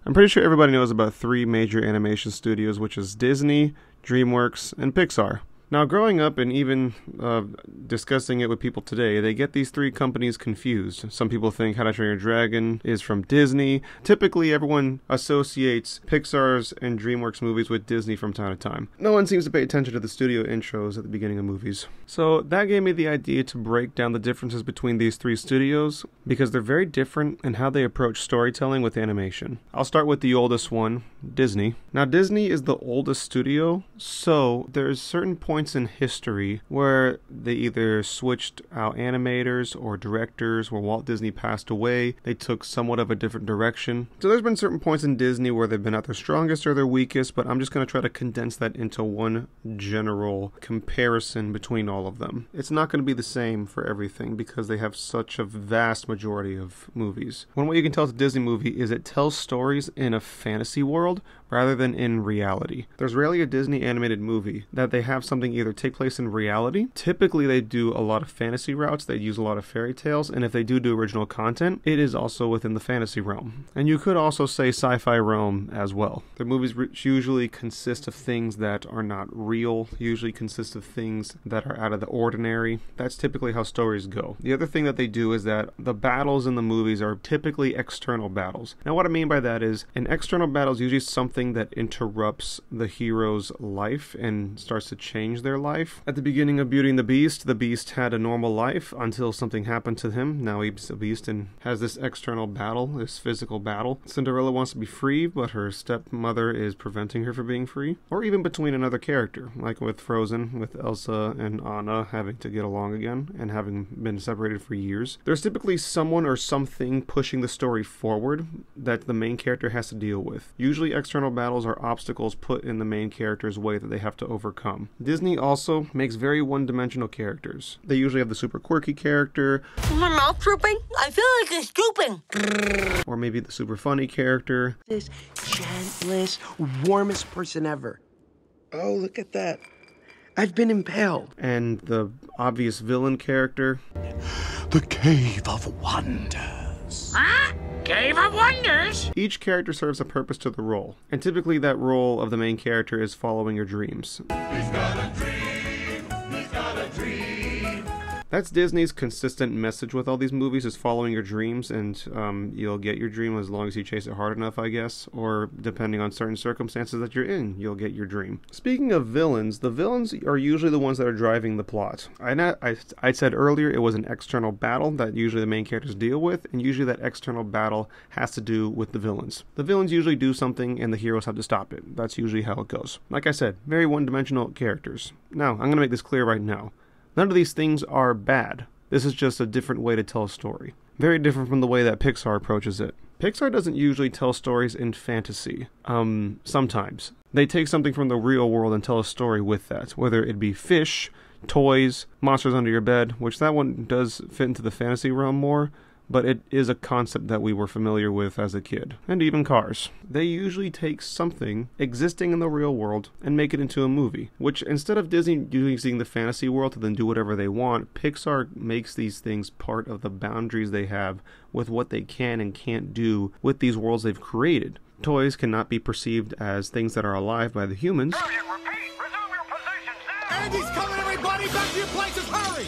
I'm pretty sure everybody knows about three major animation studios, which is Disney, DreamWorks, and Pixar. Now, growing up and even discussing it with people today, they get these three companies confused. Some people think How to Train Your Dragon is from Disney. Typically, everyone associates Pixar's and DreamWorks movies with Disney from time to time. No one seems to pay attention to the studio intros at the beginning of movies. So that gave me the idea to break down the differences between these three studios, because they're very different in how they approach storytelling with animation. I'll start with the oldest one, Disney. Now, Disney is the oldest studio, so there's certain points in history where they either switched out animators or directors. Where Walt Disney passed away, they took somewhat of a different direction. So there's been certain points in Disney where they've been at their strongest or their weakest, but I'm just going to try to condense that into one general comparison between all of them. It's not going to be the same for everything because they have such a vast majority of movies. One way you can tell it's a Disney movie is it tells stories in a fantasy world rather than in reality. There's rarely a Disney animated movie that they have something either take place in reality. Typically they do a lot of fantasy routes, they use a lot of fairy tales, and if they do original content, it is also within the fantasy realm. And you could also say sci-fi realm as well. Their movies usually consist of things that are not real, usually consist of things that are out of the ordinary. That's typically how stories go. The other thing that they do is that the battles in the movies are typically external battles. Now what I mean by that is an external battle is usually something that interrupts the hero's life and starts to change their life. At the beginning of Beauty and the Beast had a normal life until something happened to him. Now he's a beast and has this external battle, this physical battle. Cinderella wants to be free, but her stepmother is preventing her from being free. Or even between another character, like with Frozen, with Elsa and Anna having to get along again and having been separated for years. There's typically someone or something pushing the story forward that the main character has to deal with. Usually external battles are obstacles put in the main character's way that they have to overcome. Disney also makes very one-dimensional characters. They usually have the super quirky character. Is my mouth drooping? I feel like it's drooping. Or maybe the super funny character. This gentlest, warmest person ever. Oh, look at that. I've been impaled. And the obvious villain character. The Cave of Wonders. Huh? Cave of Wonders? Each character serves a purpose to the role, and typically that role of the main character is following your dreams. He's got a dream. He's got a dream. That's Disney's consistent message with all these movies, is following your dreams, and you'll get your dream as long as you chase it hard enough, I guess, or depending on certain circumstances that you're in, you'll get your dream. Speaking of villains, the villains are usually the ones that are driving the plot. I said earlier it was an external battle that usually the main characters deal with, and usually that external battle has to do with the villains. The villains usually do something and the heroes have to stop it. That's usually how it goes. Like I said, very one-dimensional characters. Now, I'm going to make this clear right now. None of these things are bad. This is just a different way to tell a story. Very different from the way that Pixar approaches it. Pixar doesn't usually tell stories in fantasy. Sometimes. They take something from the real world and tell a story with that. Whether it be fish, toys, monsters under your bed, which that one does fit into the fantasy realm more, but it is a concept that we were familiar with as a kid. And even cars. They usually take something existing in the real world and make it into a movie, which instead of Disney using the fantasy world to then do whatever they want, Pixar makes these things part of the boundaries they have with what they can and can't do with these worlds they've created. Toys cannot be perceived as things that are alive by the humans. Repeat, resume your positions now! Andy's coming, everybody! Back to your places, hurry!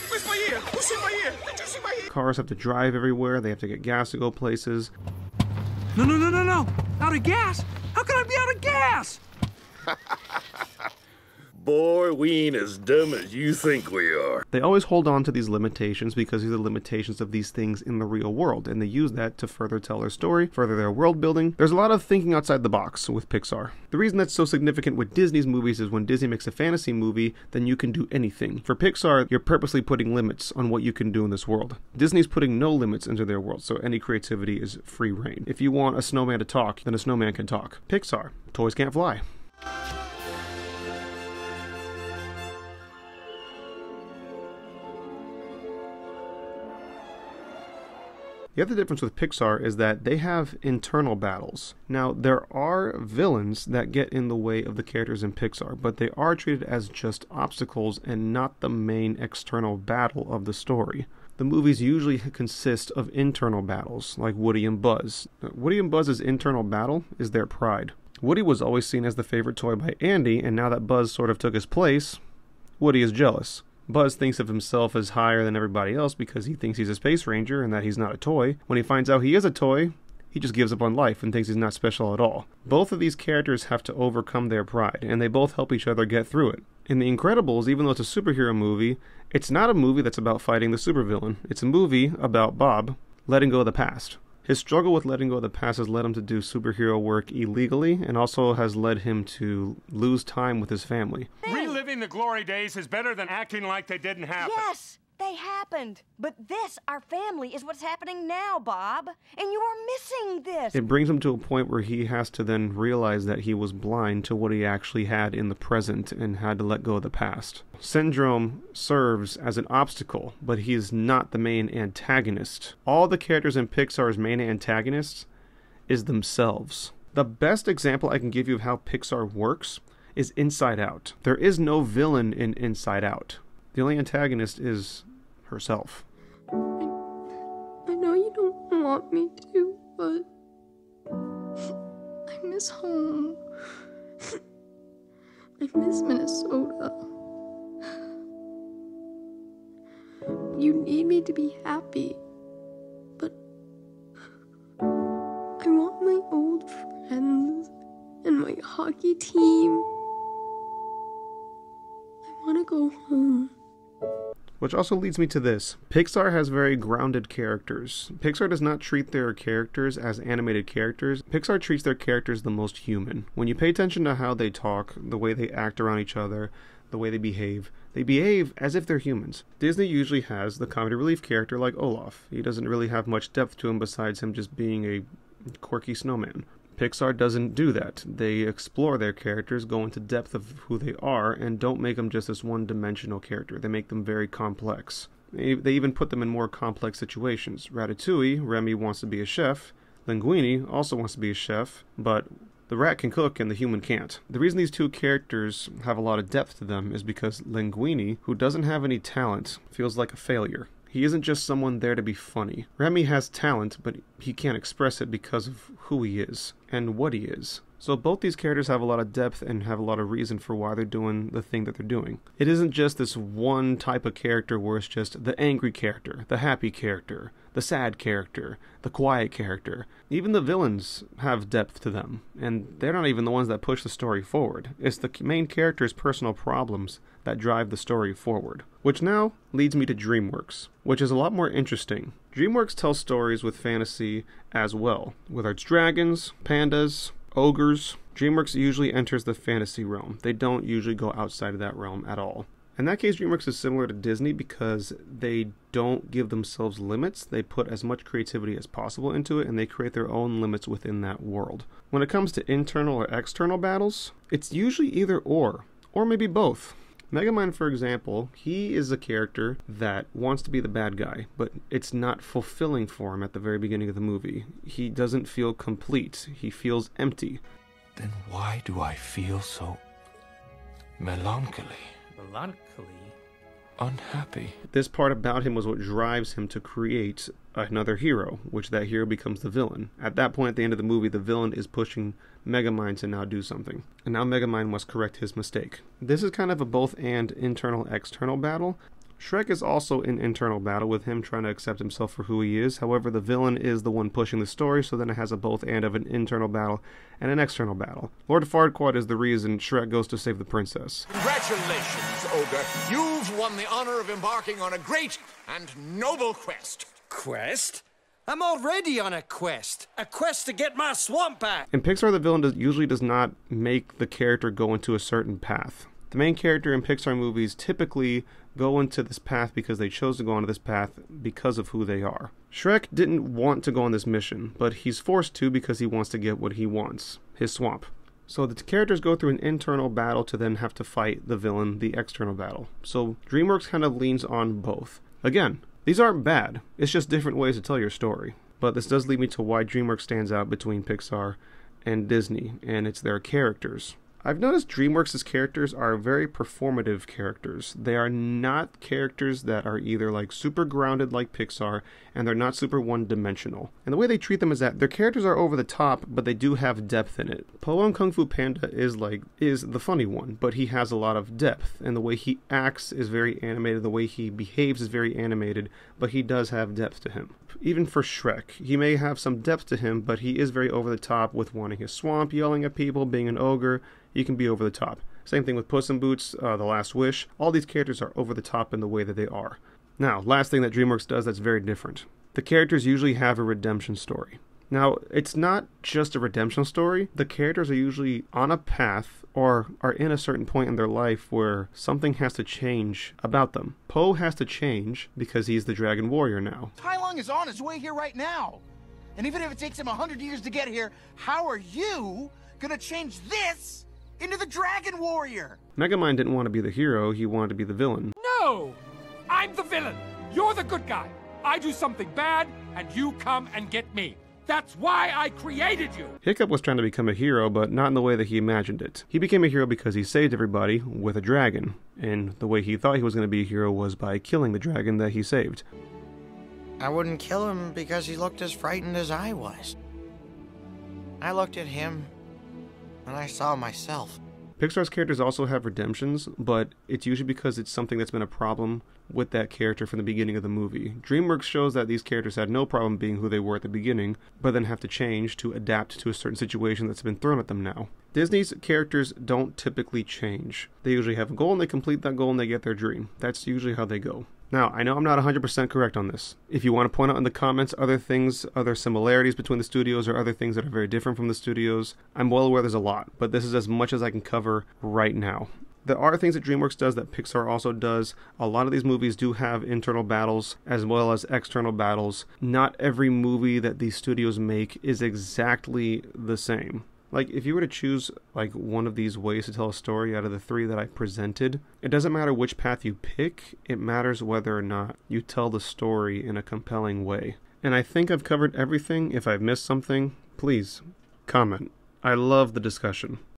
Where's my ear? Who's in my ear? Did you see my ear? Cars have to drive everywhere, they have to get gas to go places. No. Out of gas? How can I be out of gas? Boy, we ain't as dumb as you think we are. They always hold on to these limitations because these are the limitations of these things in the real world, and they use that to further tell their story, further their world building. There's a lot of thinking outside the box with Pixar. The reason that's so significant with Disney's movies is when Disney makes a fantasy movie, then you can do anything. For Pixar, you're purposely putting limits on what you can do in this world. Disney's putting no limits into their world, so any creativity is free reign. If you want a snowman to talk, then a snowman can talk. Pixar, toys can't fly. The other difference with Pixar is that they have internal battles. Now, there are villains that get in the way of the characters in Pixar, but they are treated as just obstacles and not the main external battle of the story. the movies usually consist of internal battles, like Woody and Buzz. Woody and Buzz's internal battle is their pride. Woody was always seen as the favorite toy by Andy, and now that Buzz sort of took his place, Woody is jealous. Buzz thinks of himself as higher than everybody else because he thinks he's a space ranger and that he's not a toy. When he finds out he is a toy, he just gives up on life and thinks he's not special at all. Both of these characters have to overcome their pride, and they both help each other get through it. In The Incredibles, even though it's a superhero movie, it's not a movie that's about fighting the supervillain. It's a movie about Bob letting go of the past. His struggle with letting go of the past has led him to do superhero work illegally, and also has led him to lose time with his family. Reliving the glory days is better than acting like they didn't happen. Yes, they happened. But this, our family, is what's happening now, Bob. And you are missing this. It brings him to a point where he has to then realize that he was blind to what he actually had in the present and had to let go of the past. Syndrome serves as an obstacle, but he is not the main antagonist. All the characters in Pixar's main antagonists is themselves. The best example I can give you of how Pixar works is Inside Out. There is no villain in Inside Out. The only antagonist is herself. I know you don't want me to, but I miss home. I miss Minnesota. You need me to be happy, but I want my old friends and my hockey team. I want to go home. Which also leads me to this. Pixar has very grounded characters. Pixar does not treat their characters as animated characters. Pixar treats their characters the most human. When you pay attention to how they talk, the way they act around each other, the way they behave as if they're humans. Disney usually has the comedy relief character like Olaf. He doesn't really have much depth to him besides him just being a quirky snowman. Pixar doesn't do that. They explore their characters, go into depth of who they are, and don't make them just this one-dimensional character. They make them very complex. They even put them in more complex situations. Ratatouille, Remy wants to be a chef. Linguini also wants to be a chef, but the rat can cook and the human can't. The reason these two characters have a lot of depth to them is because Linguini, who doesn't have any talent, feels like a failure. He isn't just someone there to be funny. Remy has talent, but he can't express it because of who he is and what he is. So both these characters have a lot of depth and have a lot of reason for why they're doing the thing that they're doing. It isn't just this one type of character where it's just the angry character, the happy character, the sad character, the quiet character. Even the villains have depth to them, and they're not even the ones that push the story forward. It's the main character's personal problems that drive the story forward. Which now leads me to DreamWorks, which is a lot more interesting. DreamWorks tells stories with fantasy as well, whether it's dragons, pandas, ogres. DreamWorks usually enters the fantasy realm. They don't usually go outside of that realm at all. In that case, DreamWorks is similar to Disney because they don't give themselves limits. They put as much creativity as possible into it, and they create their own limits within that world. When it comes to internal or external battles, it's usually either or maybe both. Megamind, for example, he is a character that wants to be the bad guy, but it's not fulfilling for him at the very beginning of the movie. He doesn't feel complete. He feels empty. Then why do I feel so melancholy? Melancholy? Unhappy. This part about him was what drives him to create another hero, which that hero becomes the villain. At that point, at the end of the movie, the villain is pushing Megamind to now do something. And now Megamind must correct his mistake. This is kind of a both and internal-external battle. Shrek is also in internal battle with him trying to accept himself for who he is. However, the villain is the one pushing the story, so then it has a both and of an internal battle and an external battle. Lord Farquaad is the reason Shrek goes to save the princess. Congratulations, Ogre. You've won the honor of embarking on a great and noble quest. Quest? I'm already on a quest. A quest to get my swamp back. In Pixar, the villain usually does not make the character go into a certain path. The main character in Pixar movies typically go into this path because they chose to go onto this path because of who they are. Shrek didn't want to go on this mission, but he's forced to because he wants to get what he wants, his swamp. So the characters go through an internal battle to then have to fight the villain, the external battle. So DreamWorks kind of leans on both. Again, these aren't bad, it's just different ways to tell your story. But this does lead me to why DreamWorks stands out between Pixar and Disney, and it's their characters. I've noticed DreamWorks' characters are very performative characters. They are not characters that are either like super grounded like Pixar, and they're not super one-dimensional. And the way they treat them is that their characters are over the top, but they do have depth in it. Po and Kung Fu Panda is the funny one, but he has a lot of depth, and the way he acts is very animated, the way he behaves is very animated, but he does have depth to him. Even for Shrek, he may have some depth to him, but he is very over the top with wanting his swamp, yelling at people, being an ogre. He can be over the top. Same thing with Puss in Boots, The Last Wish. All these characters are over the top in the way that they are. Now, last thing that DreamWorks does that's very different. The characters usually have a redemption story. Now, it's not just a redemption story. The characters are usually on a path or are in a certain point in their life where something has to change about them. Po has to change because he's the Dragon Warrior now. Tai Lung is on his way here right now. And even if it takes him 100 years to get here, how are you gonna change this into the Dragon Warrior? Megamind didn't want to be the hero, he wanted to be the villain. No! I'm the villain. You're the good guy. I do something bad, and you come and get me. That's why I created you! Hiccup was trying to become a hero, but not in the way that he imagined it. He became a hero because he saved everybody with a dragon, and the way he thought he was going to be a hero was by killing the dragon that he saved. I wouldn't kill him because he looked as frightened as I was. I looked at him, and I saw myself. Pixar's characters also have redemptions, but it's usually because it's something that's been a problem with that character from the beginning of the movie. DreamWorks shows that these characters had no problem being who they were at the beginning, but then have to change to adapt to a certain situation that's been thrown at them now. Disney's characters don't typically change. They usually have a goal and they complete that goal and they get their dream. That's usually how they go. Now, I know I'm not 100% correct on this. If you want to point out in the comments other things, other similarities between the studios or other things that are very different from the studios, I'm well aware there's a lot, but this is as much as I can cover right now. There are things that DreamWorks does that Pixar also does. A lot of these movies do have internal battles as well as external battles. Not every movie that these studios make is exactly the same. Like, if you were to choose, like, one of these ways to tell a story out of the three that I presented, it doesn't matter which path you pick, it matters whether or not you tell the story in a compelling way. And I think I've covered everything. If I've missed something, please comment. I love the discussion.